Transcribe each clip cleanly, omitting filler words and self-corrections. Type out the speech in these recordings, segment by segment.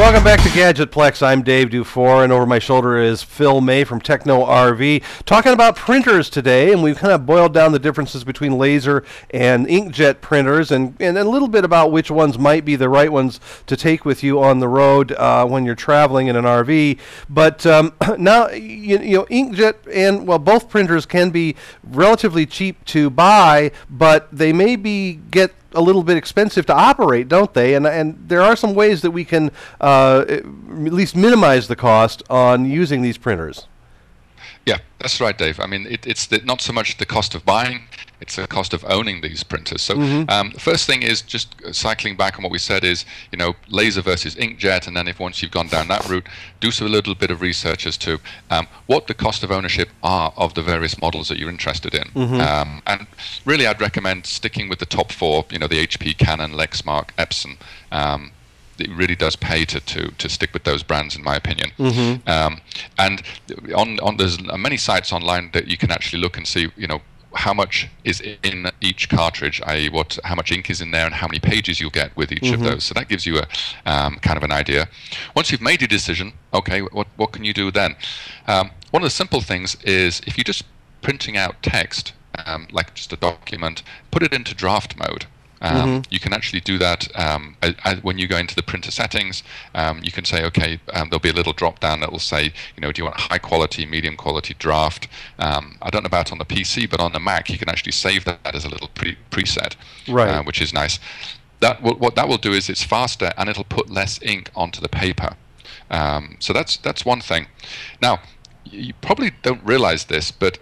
Welcome back to Gadgetplex. I'm Dave Dufour, and over my shoulder is Phil May from Techno RV, talking about printers today, and we've kind of boiled down the differences between laser and inkjet printers, and a little bit about which ones might be the right ones to take with you on the road when you're traveling in an RV. But now, you know, inkjet and, well, both printers can be relatively cheap to buy, but they may get a little bit expensive to operate, don't they? And there are some ways that we can at least minimize the cost on using these printers. Yeah, that's right, Dave. I mean, it's not so much the cost of buying, it's the cost of owning these printers. So the first thing is just cycling back on what we said is, you know, laser versus inkjet, and then once you've gone down that route, do a little bit of research as to what the cost of ownership are of the various models that you're interested in. And really, I'd recommend sticking with the top four, you know, the HP, Canon, Lexmark, Epson. It really does pay to stick with those brands, in my opinion. And there's many sites online that you can actually look and see, you know, how much is in each cartridge, i.e. how much ink is in there and how many pages you'll get with each of those. So that gives you a kind of an idea. Once you've made your decision, okay, what can you do then? One of the simple things is if you're just printing out text, like just a document, put it into draft mode. You can actually do that when you go into the printer settings. You can say, okay, there'll be a little drop down that will say, you know, do you want high quality, medium quality, draft? I don't know about on the PC, but on the Mac you can actually save that as a little preset, which is nice. What that will do is it's faster and it'll put less ink onto the paper. So that's one thing. Now, you probably don't realize this, but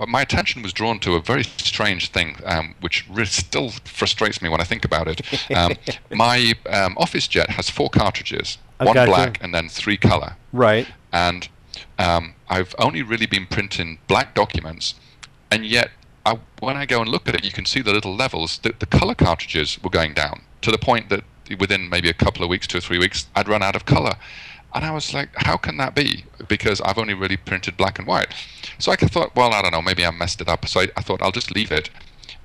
my attention was drawn to a very strange thing, which still frustrates me when I think about it. My Office Jet has 4 cartridges, one black and then 3 color. Right. And I've only really been printing black documents, and yet when I go and look at it, you can see the little levels. The color cartridges were going down to the point that within maybe a couple of weeks, 2 or 3 weeks, I'd run out of color. And I was like, how can that be? Because I've only really printed black and white. So I thought, well, I don't know, maybe I messed it up. So I thought I'll just leave it.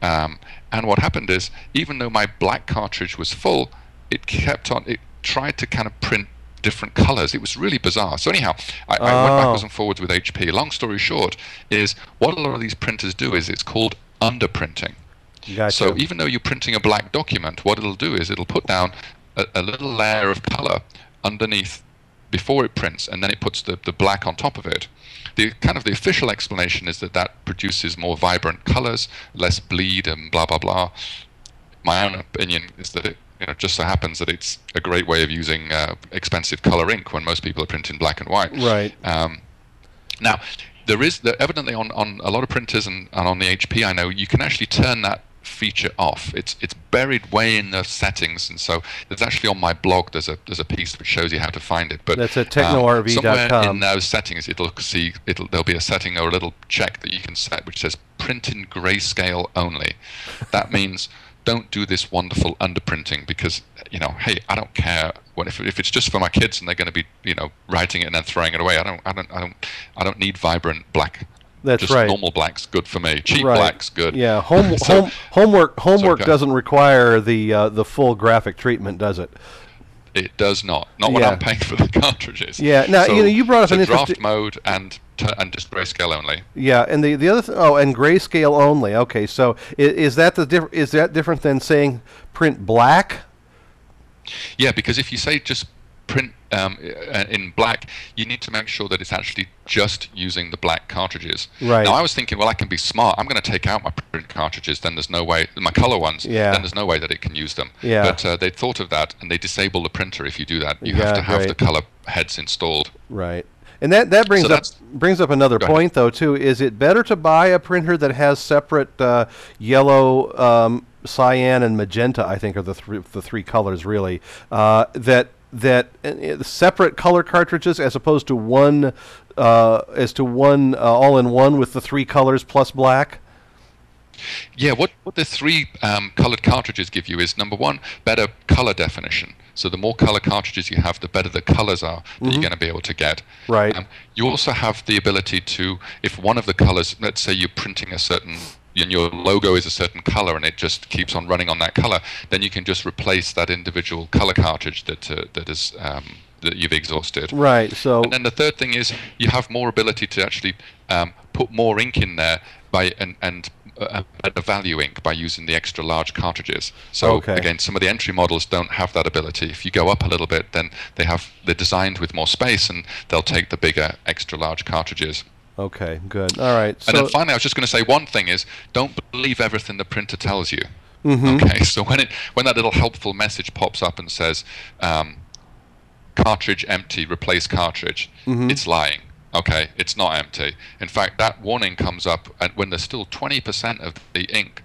And what happened is, even though my black cartridge was full, it tried to kind of print different colors. It was really bizarre. So anyhow, I went backwards and forwards with HP. Long story short is, what a lot of these printers do is it's called underprinting. Gotcha. So even though you're printing a black document, what it'll do is it'll put down a little layer of color underneath before it prints, and then it puts the black on top of it. The official explanation is that produces more vibrant colors, less bleed, and blah blah blah. My own opinion is that it, you know, just so happens that it's a great way of using expensive color ink when most people are printing black and white. Right. Now, evidently on a lot of printers and on the HP, I know you can actually turn that feature off. It's buried way in the settings, and so there's actually on my blog there's a piece which shows you how to find it. But that's at technorv.com. Somewhere in those settings there'll be a setting or a little check that you can set which says print in grayscale only. That means don't do this wonderful underprinting, because, you know, hey, I don't care if it's just for my kids and they're going to be, you know, writing it and then throwing it away. I don't need vibrant black. That's just right. Normal black's good for me. Cheap black's good. Yeah, homework doesn't require the full graphic treatment, does it? It does not. Not when I'm paying for the cartridges. Yeah. Now, so, you brought up an interesting draft mode and just grayscale only. Yeah, and the other and grayscale only. Okay, so is that different than saying print black? Yeah, because if you say just print in black, you need to make sure that it's actually just using the black cartridges. Right. Now I was thinking, well, I can be smart. I'm going to take out my print cartridges. Then there's no way, my color ones. Yeah. Then there's no way that it can use them. Yeah. But they thought of that, and they disable the printer if you do that. You have to have the color heads installed. Right. And that brings up another point, though, too. Is it better to buy a printer that has separate yellow, cyan, and magenta? I think are the three colors really. That separate color cartridges as opposed to one all-in-one with the 3 colors plus black? Yeah, what the 3 colored cartridges give you is, number one, better color definition. So the more color cartridges you have, the better the colors are that you're going to be able to get. Right. You also have the ability to, if one of the colors, let's say you're printing a certain and your logo is a certain color and it just keeps on running on that color, then you can just replace that individual color cartridge that you've exhausted. Right. So. And then the third thing is you have more ability to actually put more ink in there and better value ink by using the extra large cartridges. So again, some of the entry models don't have that ability. If you go up a little bit, then they're designed with more space, and they'll take the bigger extra large cartridges. Okay, good. All right. And then finally, I was just going to say one thing is, don't believe everything the printer tells you. Okay, so when that little helpful message pops up and says cartridge empty, replace cartridge, it's lying. Okay, it's not empty. In fact, that warning comes up when there's still 20% of the ink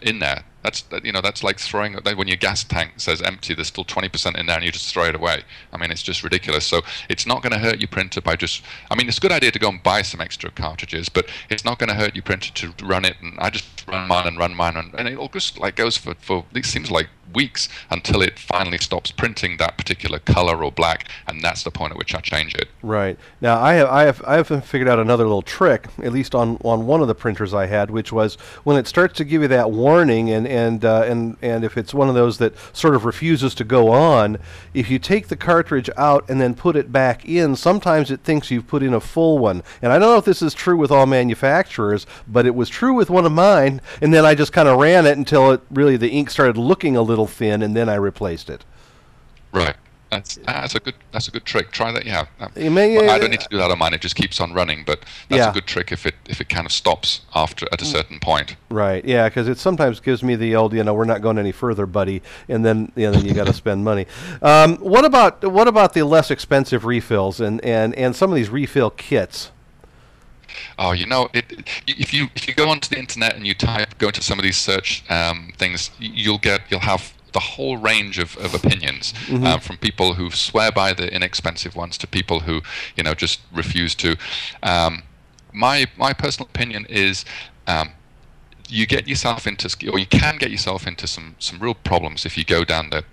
in there. That's like throwing, when your gas tank says empty, there's still 20% in there, and you just throw it away. I mean, it's just ridiculous. So it's not going to hurt your printer by just, I mean, it's a good idea to go and buy some extra cartridges, but it's not going to hurt your printer to run it. And I just run mine, and it all just like goes for it seems like weeks until it finally stops printing that particular color or black, and that's the point at which I change it. Right. Now I have figured out another little trick, at least on one of the printers I had, which was when it starts to give you that warning, and if it's one of those that sort of refuses to go on, if you take the cartridge out and then put it back in, sometimes it thinks you've put in a full one. And I don't know if this is true with all manufacturers, but it was true with one of mine, and then I just kind of ran it until the ink started looking a little thin, and then I replaced it. Right. That's a good trick. Try that. Yeah. I don't need to do that on mine. It just keeps on running. But that's a good trick if it kind of stops at a certain point. Right. Yeah. Because it sometimes gives me the old, we're not going any further, buddy, and then you got to spend money. What about the less expensive refills and some of these refill kits? Oh, if you go onto the internet and you go into some of these search things, you'll have the whole range of opinions, from people who swear by the inexpensive ones to people who just refuse to. My personal opinion is you can get yourself into some real problems if you go down the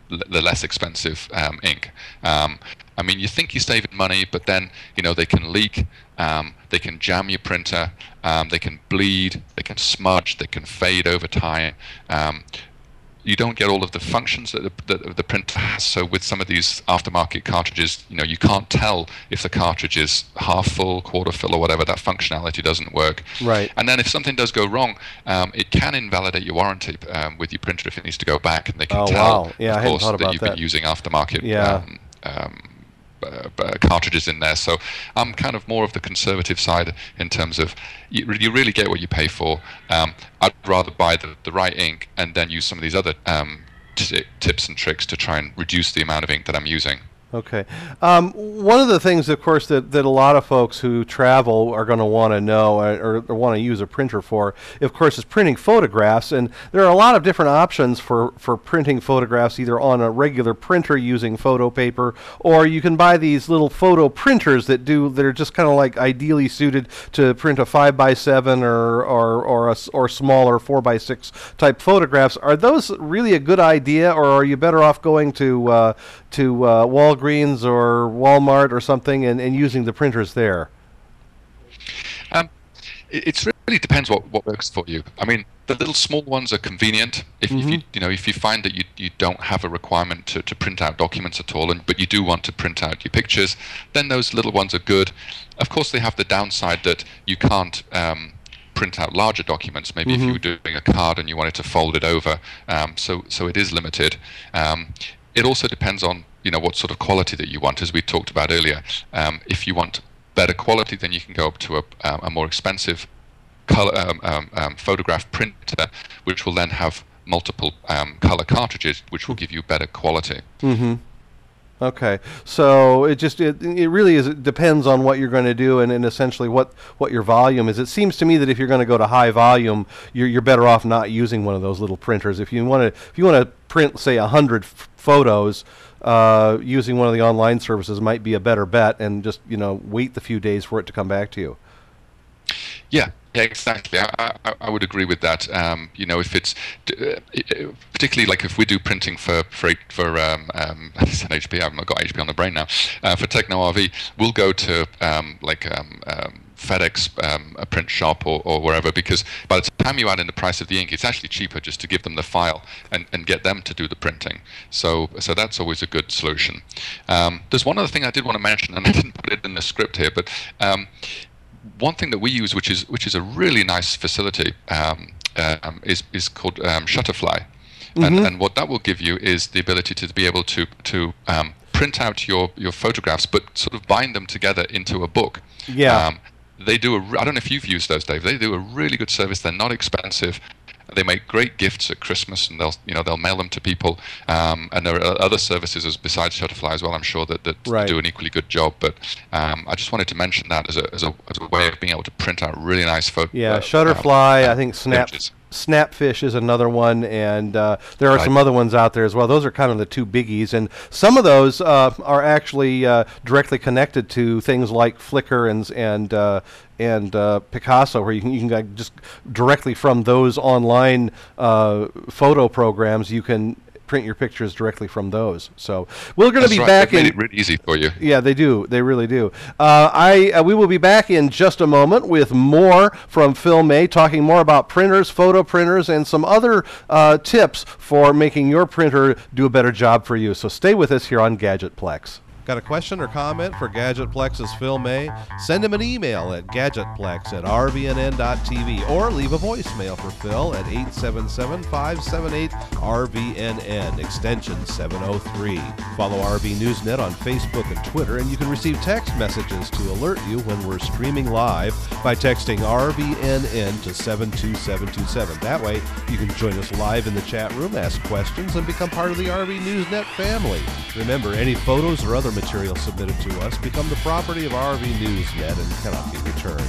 less expensive ink. I mean, you think you're saving money, but then they can leak, they can jam your printer, they can bleed, they can smudge, they can fade over time. You don't get all of the functions that the printer has. So with some of these aftermarket cartridges, you can't tell if the cartridge is half full, quarter full, or whatever. That functionality doesn't work. Right. And then if something does go wrong, it can invalidate your warranty with your printer if it needs to go back, and they can tell, of course, that you've been using aftermarket. Cartridges in there. So I'm kind of more of the conservative side in terms of you really get what you pay for. I'd rather buy the right ink and then use some of these other tips and tricks to try and reduce the amount of ink that I'm using. Okay. One of the things, of course, that a lot of folks who travel are going to want to know or want to use a printer for, of course, is printing photographs. And there are a lot of different options for printing photographs, either on a regular printer using photo paper, or you can buy these little photo printers that are just kind of like ideally suited to print a 5x7 or smaller 4x6 type photographs. Are those really a good idea, or are you better off going to Walgreens or Walmart or something and using the printers there? It really depends what works for you. I mean, the little small ones are convenient if you find that you don't have a requirement to print out documents at all, but you do want to print out your pictures, then those little ones are good. Of course, they have the downside that you can't print out larger documents. Maybe if you were doing a card and you wanted to fold it over, so it is limited. It also depends on what sort of quality that you want, as we talked about earlier. If you want better quality, then you can go up to a more expensive color photograph printer, which will then have multiple color cartridges, which will give you better quality. Okay, so it really depends on what you're going to do and essentially what your volume is. It seems to me that if you're going to go to high volume, you're better off not using one of those little printers. If you want to print, say, 100 photos, using one of the online services might be a better bet, and just wait the few days for it to come back to you. Yeah, exactly. I would agree with that. If it's particularly like if we do printing for I said HP. I've got HP on the brain now. For Techno RV, we'll go to FedEx, a print shop, or wherever, because by the time you add in the price of the ink, it's actually cheaper just to give them the file and get them to do the printing. So that's always a good solution. There's one other thing I did want to mention, and I didn't put it in the script here, but one thing that we use, which is a really nice facility, is called Shutterfly. And what that will give you is the ability to be able to print out your photographs, but sort of bind them together into a book. Yeah. They do I don't know if you've used those, Dave. They do a really good service. They're not expensive. They make great gifts at Christmas, and they'll mail them to people. And there are other services besides Shutterfly as well, I'm sure, that do an equally good job. But I just wanted to mention that as a way of being able to print out really nice photos. Yeah, Shutterfly. I think Snapfish is another one, and there are some other ones out there as well. Those are kind of the two biggies, and some of those are actually directly connected to things like Flickr and Picasso, where you can just directly from those online photo programs, you can print your pictures directly from those. So we're going to be back. They've made it really easy for you. Yeah, they do. They really do. We will be back in just a moment with more from Phil May, talking more about printers, photo printers, and some other tips for making your printer do a better job for you. So stay with us here on Gadgetplex. Got a question or comment for Gadgetplex's Phil May? Send him an email at gadgetplex@rvnn.tv or leave a voicemail for Phil at 877-578-RVNN, extension 703. Follow RV Newsnet on Facebook and Twitter, and you can receive text messages to alert you when we're streaming live by texting RVNN to 72727. That way, you can join us live in the chat room, ask questions, and become part of the RV Newsnet family. Remember, any photos or other material submitted to us become the property of RV Newsnet and cannot be returned.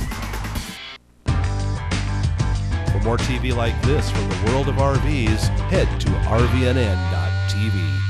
For more TV like this from the world of RVs, head to rvnn.tv.